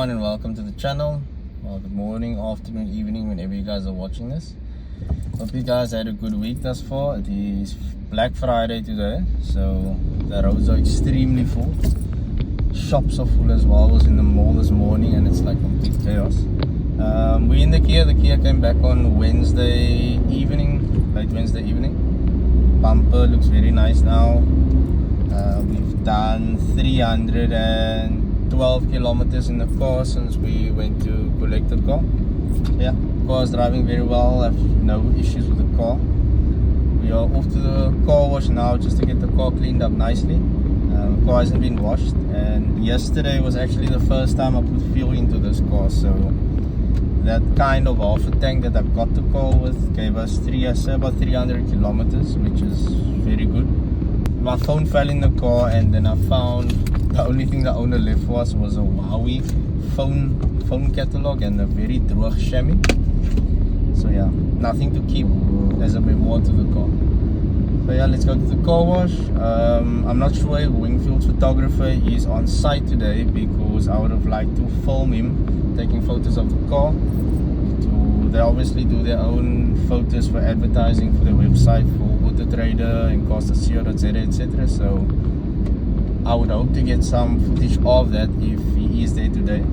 everyone, and welcome to the channel. Well, good morning, afternoon, evening, whenever you guys are watching this. Hope you guys had a good week thus far. It is Black Friday today, so the roads are extremely full. Shops are full as well. I was in the mall this morning and it's like complete chaos. We're in the Kia. The Kia came back on Wednesday evening, late Wednesday evening. Bumper looks very nice now. We've done 312 kilometers in the car since we went to collect the car. Yeah, car is driving very well. I have no issues with the car. We are off to the car wash now just to get the car cleaned up nicely. The car hasn't been washed, and yesterday was actually the first time I put fuel into this car, so that kind of half a tank that I got the car with gave us about 300 kilometers, which is very good. My phone fell in the car, and then I found the only thing the owner left for us was a Huawei phone catalog and a very droog chamois. So yeah, nothing to keep as a memoir to the car. So yeah, let's go to the car wash. I'm not sure if Wingfield's photographer is on site today, because I would have liked to film him taking photos of the car. They obviously do their own photos for advertising for their website, for Auto Trader and Costa.co.za, etc. So I would hope to get some footage of that if he is there today.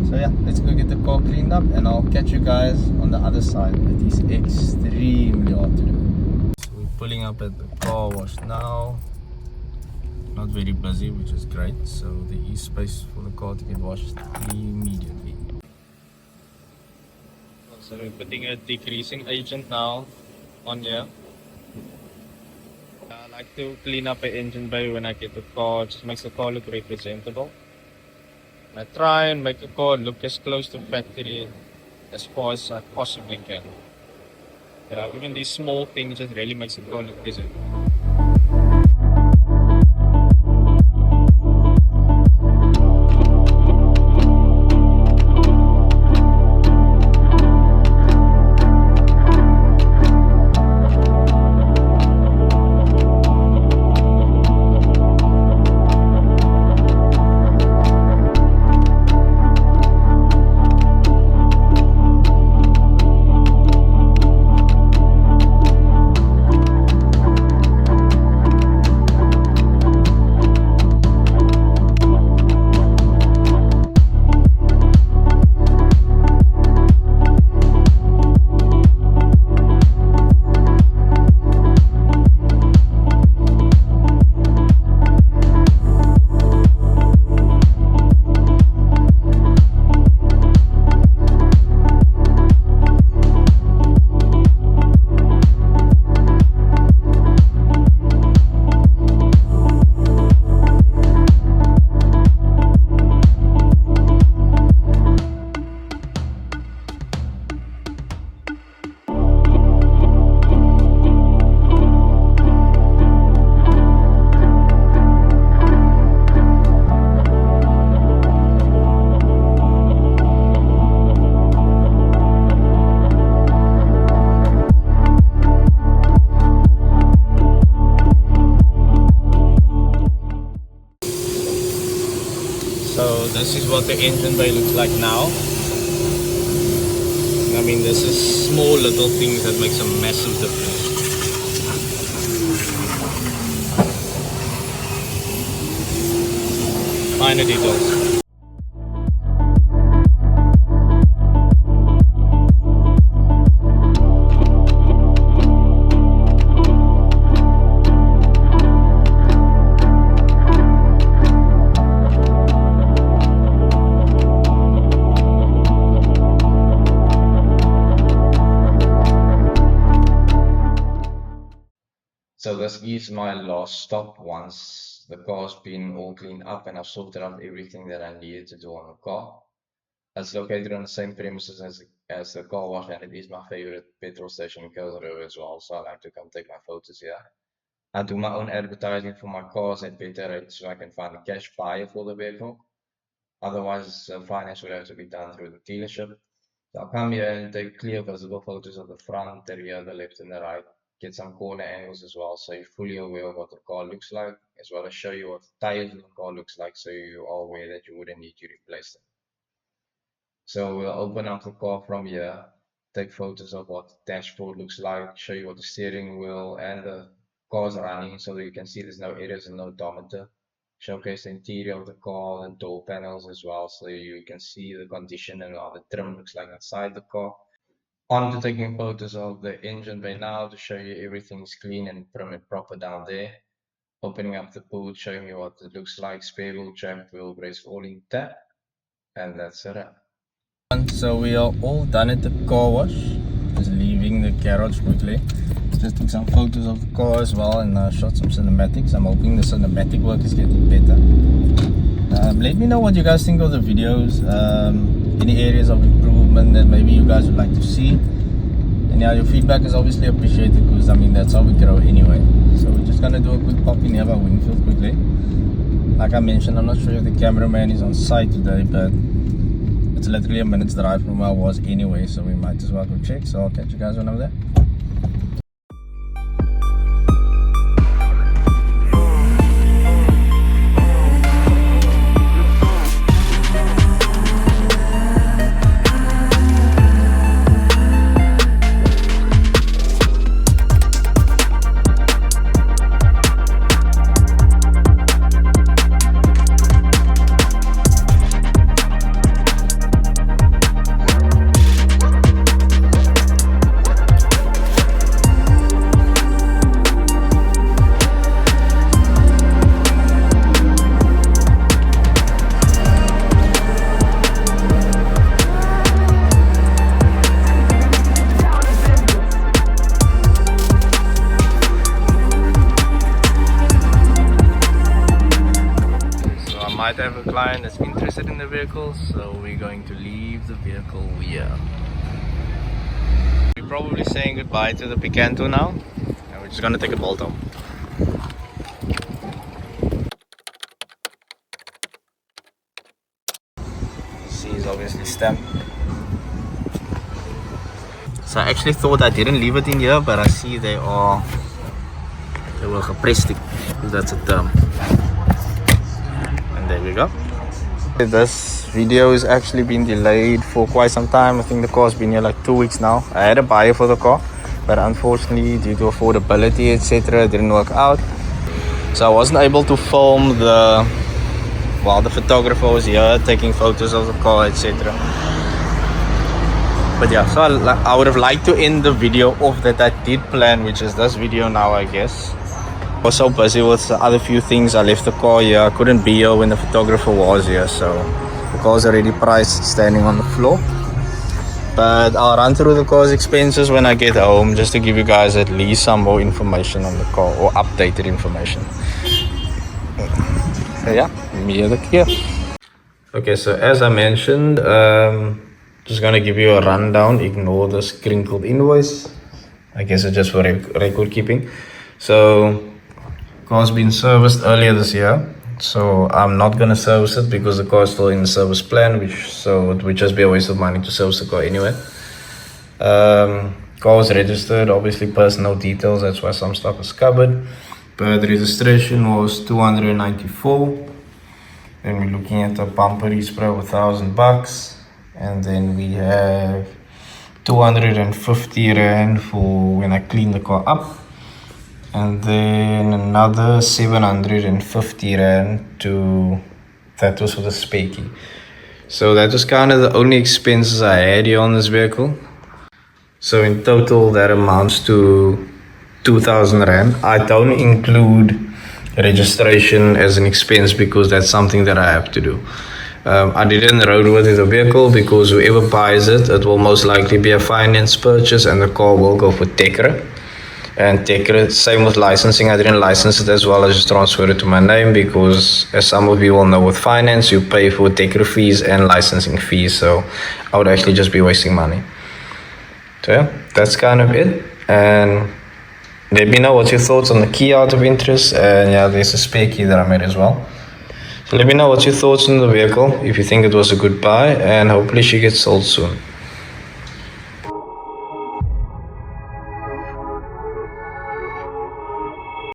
So yeah, let's go get the car cleaned up and I'll catch you guys on the other side. It is extremely hot today. So we're pulling up at the car wash now. Not very busy, which is great. So there is space for the car to get washed immediately. So we're putting a decreasing agent now on here. I like to clean up the engine bay when I get the car. It just makes the car look very presentable. And I try and make the car look as close to factory as far as I possibly can. Even these small things just really makes the car look presentable. So this is what the engine bay looks like now. I mean, this is small little things that makes a massive difference. Minor details. So this is my last stop once the car's been all cleaned up and I've sorted out everything that I needed to do on the car. It's located on the same premises as the car wash, and it is my favorite petrol station in Kuils River as well, so I like to come take my photos here. I do my own advertising for my cars at better rates so I can find a cash buyer for the vehicle. Otherwise, finance would have to be done through the dealership. So I'll come here and take clear visible photos of the front, the rear, the left and the right. Get some corner angles as well, so you're fully aware of what the car looks like, as well as show you what the tires of the car looks like, so you are aware that you wouldn't need to replace them. So we'll open up the car from here, take photos of what the dashboard looks like, show you what the steering wheel and the car's running so that you can see there's no errors and no odometer. Showcase the interior of the car and door panels as well so you can see the condition and how the trim looks like inside the car. On to taking photos of the engine bay now to show you everything's clean and prim and proper down there. Opening up the boot, showing you what it looks like, spare wheel, trapped wheel, brace all intact, and that's it. So we are all done at the car wash. Just leaving the garage quickly. Just took some photos of the car as well and shot some cinematics. I'm hoping the cinematic work is getting better. Let me know what you guys think of the videos. Any areas of improvement that maybe you guys would like to see. And yeah, your feedback is obviously appreciated because I mean that's how we grow anyway. So we're just gonna do a quick pop in here by Wingfield quickly. Like I mentioned, I'm not sure if the cameraman is on site today, but it's literally a minute's drive from where I was anyway, so we might as well go check. So I'll catch you guys when I'm there. Might have a client that's interested in the vehicle, so we're going to leave the vehicle here. We're probably saying goodbye to the Picanto now, and we're just gonna take a bolt home. C is obviously stamped. So I actually thought I didn't leave it in here, but I see they were gepressed, if that's a term. There we go. This video has actually been delayed for quite some time. I think the car's been here like 2 weeks now. I had a buyer for the car, but unfortunately due to affordability etc it didn't work out. So I wasn't able to film while the photographer was here taking photos of the car etc. But yeah, so I would have liked to end the video off that I did plan, which is this video now I guess. I was so busy with the other few things. I left the car here. I couldn't be here when the photographer was here, so the car's already priced standing on the floor. But I'll run through the car's expenses when I get home, just to give you guys at least some more information on the car, or updated information. So yeah, me the Kia. Okay, so as I mentioned, just gonna give you a rundown. Ignore this crinkled invoice. I guess it's just for record keeping. So car's been serviced earlier this year, so I'm not gonna service it because the car is still in the service plan, so it would just be a waste of money to service the car anyway. Car was registered, obviously personal details, that's why some stuff is covered, but the registration was 294. Then we're looking at a bumper respray of $1,000, and then we have 250 rand for when I clean the car up. And then another 750 rand that was for the spare key. So that was kind of the only expenses I had here on this vehicle. So in total that amounts to 2,000 rand. I don't include registration as an expense because that's something that I have to do. I didn't roadworthy the vehicle because whoever buys it, it will most likely be a finance purchase and the car will go for Tekra. And Tekra, same with licensing, I didn't license it as well, I just transferred it to my name because as some of you will know with finance, you pay for Tekra fees and licensing fees, so I would actually just be wasting money. So yeah, that's kind of it, and let me know what's your thoughts on the key out of interest, and yeah, there's a spare key that I made as well. So let me know what's your thoughts on the vehicle, if you think it was a good buy, and hopefully she gets sold soon.